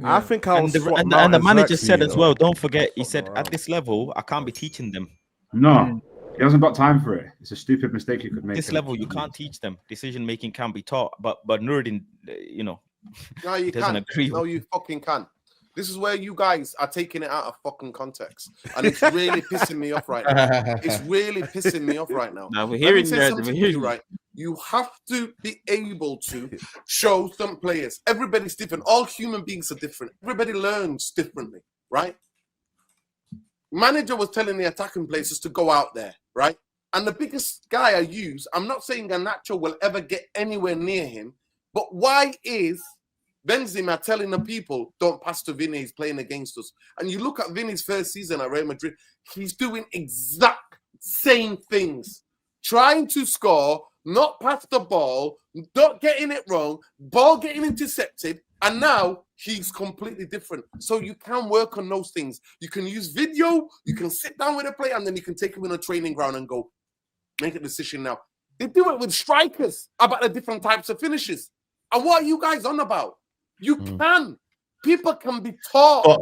I think I was and the manager said as well. Don't forget, he said at this level, I can't be teaching them. No, he hasn't got time for it. It's a stupid mistake you could make. This level, you can't teach them. Decision making can be taught, but Nuradin, no, you can't. Agree no, you fucking can. This is where you guys are taking it out of fucking context, and it's really pissing me off right now. It's really pissing me off right now. Now we're hearing you, right? You have to be able to show some players. Everybody's different. All human beings are different. Everybody learns differently, right? Manager was telling the attacking players to go out there, right? And the biggest guy I use, I'm not saying Garnacho will ever get anywhere near him, but why is Benzema telling the people, don't pass to Vinny, he's playing against us? And you look at Vinny's first season at Real Madrid, he's doing exact same things. Trying to score, not pass the ball, not getting it wrong, ball getting intercepted, and now he's completely different. So you can work on those things. You can use video, you can sit down with a player, and then you can take him in a training ground and go, make a decision now. They do it with strikers about the different types of finishes. And what are you guys on about? You can. People can be taught.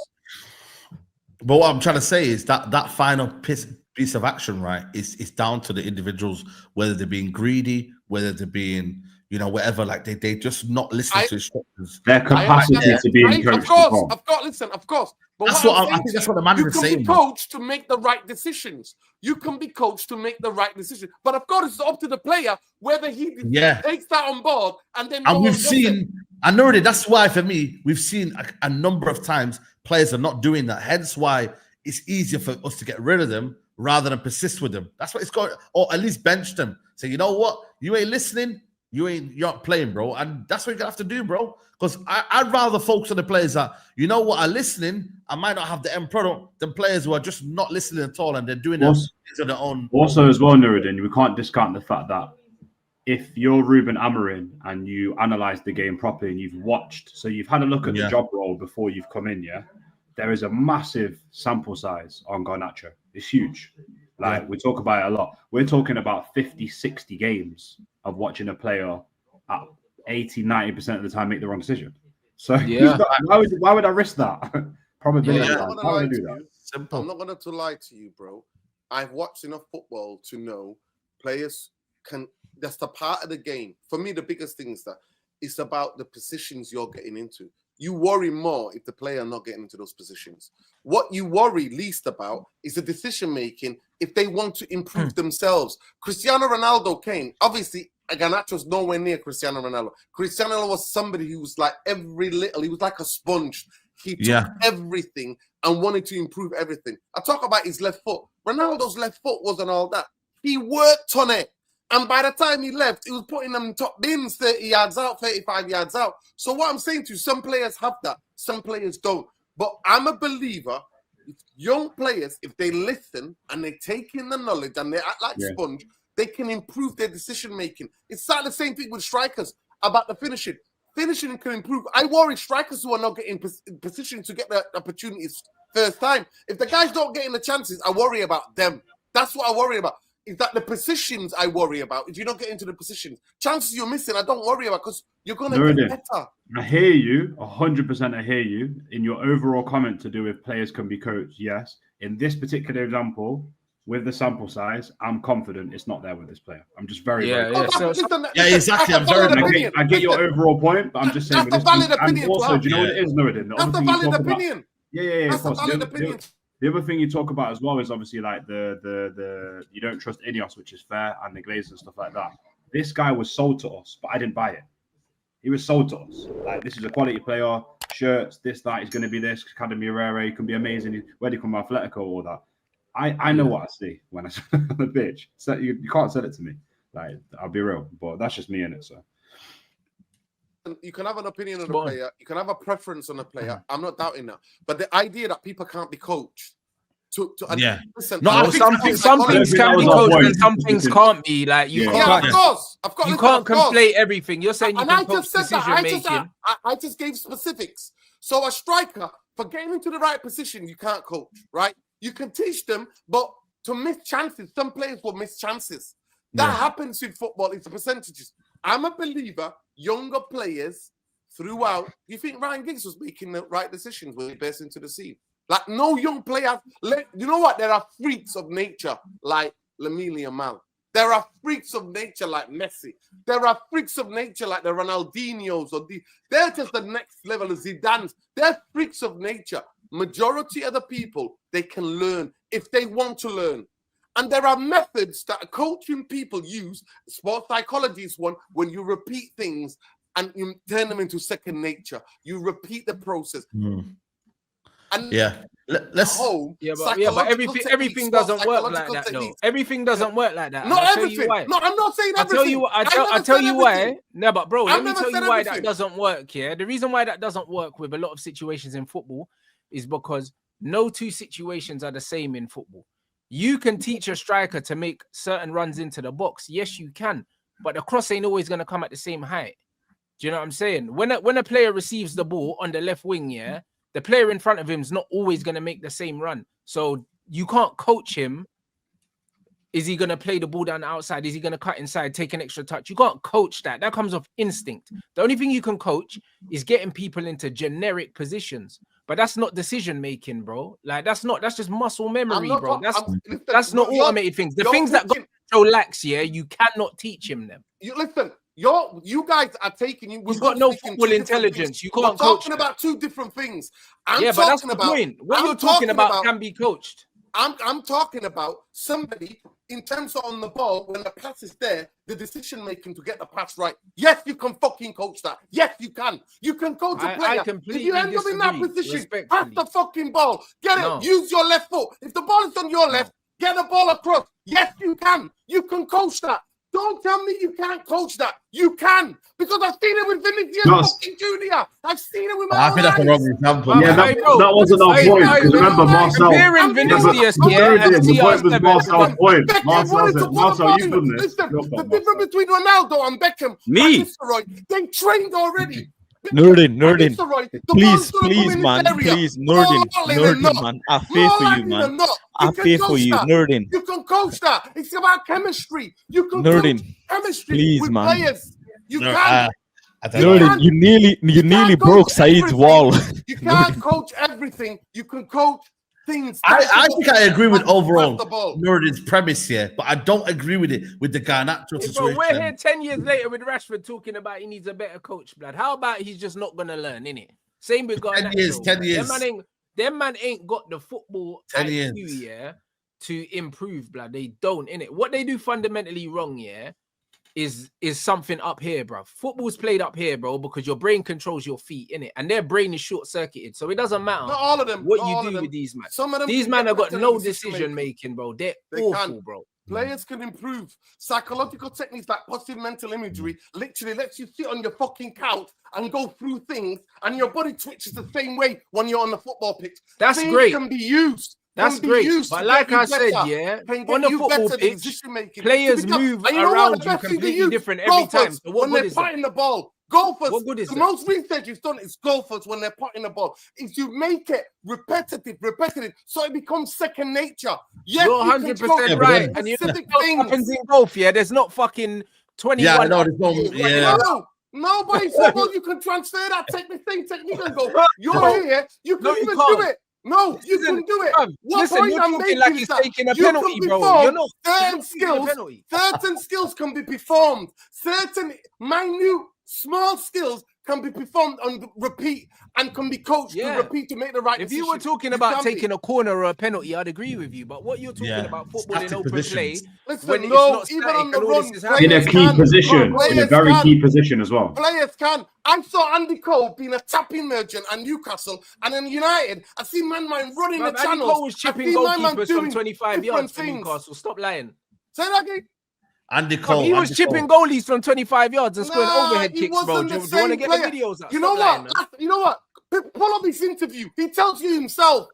But what I'm trying to say is that final piece of action, right, is down to the individuals, whether they're being greedy, whether they're being, whatever, like they just not listening to instructions. Their capacity to be encouraged. Of course. But that's what I think that's what the manager is saying. You can be coached to make the right decisions. You can be coached to make the right decision. But of course, it's up to the player whether he takes that on board and then. And we've seen, I know that that's why for me, we've seen a number of times players are not doing that. Hence why it's easier for us to get rid of them rather than persist with them. That's what it's got, or at least bench them. Say, you know what? You ain't listening. You're not playing, bro. And that's what you're going to have to do, bro. Because I'd rather focus on the players that, are listening. I might not have the end product than players who are just not listening at all and they're doing it on their own. Also, as well, Nuradin, we can't discount the fact that if you're Ruben Amorim and you analyze the game properly and you've watched, so you've had a look at the job role before you've come in, there is a massive sample size on Garnacho. It's huge. We talk about it a lot. We're talking about 50, 60 games of watching a player at 80, 90% of the time make the wrong decision. So why would I risk that? Probability. Why would I do that? Simple. I'm not going to lie to you, bro. I've watched enough football to know players can. That's the part of the game. For me, the biggest thing is that it's about the positions you're getting into. You worry more if the player not getting into those positions. What you worry least about is the decision making if they want to improve themselves. Cristiano Ronaldo came. Obviously, Garnacho's nowhere near Cristiano Ronaldo. Cristiano was somebody who was like he was like a sponge. He took everything and wanted to improve everything. I talk about his left foot. Ronaldo's left foot wasn't all that. He worked on it. And by the time he left, he was putting them top bins 30 yards out, 35 yards out. So what I'm saying to you, some players have that, some players don't. But I'm a believer, young players, if they listen and they take in the knowledge and they act like sponge, they can improve their decision-making. It's like the same thing with strikers about the finishing. Finishing can improve. I worry strikers who are not getting in position to get the opportunities first time. If the guys don't get in the chances, I worry about them. That's what I worry about. Is that the positions I worry about? If you don't get into the positions, chances you're missing, I don't worry about because you're going to get better. I hear you, 100%. I hear you in your overall comment to do with players can be coached. Yes, in this particular example, with the sample size, I'm confident it's not there with this player. I'm just very exactly. I get your overall point, but I'm just saying. That's a valid opinion. Also, do you know what it is, Nuradin? That's a valid opinion. Of course. The other thing you talk about as well is obviously like the you don't trust Ineos, which is fair, and the Glazers and stuff like that. This guy was sold to us, but I didn't buy it. He was sold to us. Like, this is a quality player, shirts, this, that, he's going to be this, Academy Herrera, he can be amazing. Where do you come from, Atletico, all that? I know what I see when I see the pitch. So you can't sell it to me. Like, I'll be real, but that's just me in it. So you can have an opinion on a player, you can have a preference on a player. I'm not doubting that, but the idea that people can't be coached. Listen, some things can be coached and some things can't be. Like you can't. Of course. You can't conflate everything. You're saying you can coach decision making. I just gave specifics. So a striker, for getting into the right position, you can't coach, right? You can teach them, but to miss chances, some players will miss chances. That happens in football. It's the percentages. I'm a believer, younger players, throughout. You think Ryan Giggs was making the right decisions when he burst into the scene? Like, no young player. You know what? There are freaks of nature like Lamine Yamal. There are freaks of nature like Messi. There are freaks of nature like the Ronaldinhos. They're just the next level of Zidane's. They're freaks of nature. Majority of the people, they can learn if they want to learn. And there are methods that coaching people use. Sports psychology is one. When you repeat things and you turn them into second nature, you repeat the process. And let's home. But everything doesn't work like that, though. Everything doesn't work like that. Not everything. No, I'm not saying everything. I'll tell you why. No, but bro, let me tell you why that doesn't work. Yeah, the reason why that doesn't work with a lot of situations in football is because no two situations are the same in football. You can teach a striker to make certain runs into the box. Yes, you can, but the cross ain't always going to come at the same height. Do you know what I'm saying? When a player receives the ball on the left wing, yeah, the player in front of him is not always going to make the same run. So you can't coach him. Is he going to play the ball down the outside? Is he going to cut inside, take an extra touch? You can't coach that. That comes off instinct. The only thing you can coach is getting people into generic positions. But that's not decision making, bro. Like that's just muscle memory, bro. That's not automated things. The things that Joe lacks, yeah, you cannot teach him them. You guys are taking you. We've got no football intelligence. You can't. We're talking about two different things. But that's the point. What you're talking about can be coached. I'm talking about somebody in terms of on the ball when the pass is there, the decision making to get the pass right. Yes, you can fucking coach that. Yes, you can. You can coach a player. If you end up in that position, pass the fucking ball. Get it. Use your left foot. If the ball is on your left, get the ball across. Yes, you can. You can coach that. Don't tell me you can't coach that. You can. Because I've seen it with Vinicius fucking Junior. I've seen it with my I think that's the wrong example. Yeah, that wasn't our point. Because remember, Marcel. Comparing Vinicius, the point was Marcel's point. Marcel, you've done this. Listen, the difference between Ronaldo and Beckham, they trained already. Nuradin, please, man, Nuradin, man, I fear for you, man. I fear for you, Nuradin. You can coach that. It's about chemistry. You can coach chemistry please, with man. Players. You can. Nuradin, you nearly broke Saeed's wall. You can't coach everything. You can coach things. I think I agree with overall Nuradin's premise here, but I don't agree with it with the Garnacho situation. Bro, we're here 10 years later with Rashford talking about he needs a better coach, blood. How about he's just not gonna learn, innit? Same with Garnacho. 10 years. Them man ain't got the football 10 IQ, years. yeah, to improve, blood. They don't, innit? What they do fundamentally wrong, yeah, is something up here, bro. Football's played up here, bro, because your brain controls your feet, innit? And their brain is short-circuited, so it doesn't matter not all of them, what you do with these men. Some of them, these men have got no decision-making, bro. They're awful, bro. Players can improve. Psychological techniques like positive mental imagery literally lets you sit on your fucking couch and go through things, and your body twitches the same way when you're on the football pitch. That's things great. Can be used. That's great. But like I said, yeah, on the football pitch, players move around you completely different every time. So what good is that? The ball. Golfers, what good is the most research you've done is golfers when they're putting the ball. If you make it repetitive, so it becomes second nature. Yes, you're 100% right. And you know what happens in golf, yeah? There's not fucking 21. Yeah, no, there's no, nobody said, well, you can transfer that technique and go. You're here, you can even do it. No, you can do it. Listen, you're talking like he's taking a penalty, bro. You're not. Certain skills can be performed. Certain minute, small skills can be performed on repeat and can be coached to repeat to make the right decision. If you were talking about taking a corner or a penalty, I'd agree with you. But what you're talking about, football in open play, when it's not even on the run, in a key position, in a very key position as well. Players can. I saw Andy Cole being a tapping merchant at Newcastle, and in United, I see man running the channels. Andy Cole was chipping goalkeepers from 25 yards for Newcastle. Stop lying. Say that again. Andy Cole. He was chipping goalies from 25 yards and scoring overhead kicks, bro. Do you want to get the videos out? You know what? Pull up his interview. He tells you himself,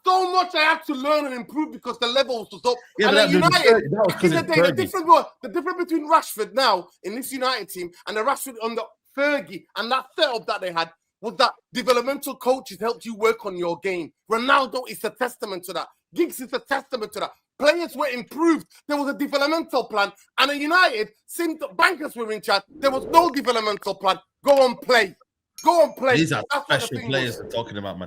so much I had to learn and improve because the levels was up. Yeah, and United, the difference between Rashford now in this United team and the Rashford on the Fergie and that setup that they had was that developmental coaches helped you work on your game. Ronaldo is a testament to that. Giggs is a testament to that. Players were improved. There was a developmental plan. And at United, since the bankers were in charge, there was no developmental plan. Go and play. Go and play. These are That's what the special thing players was. we're talking about, man.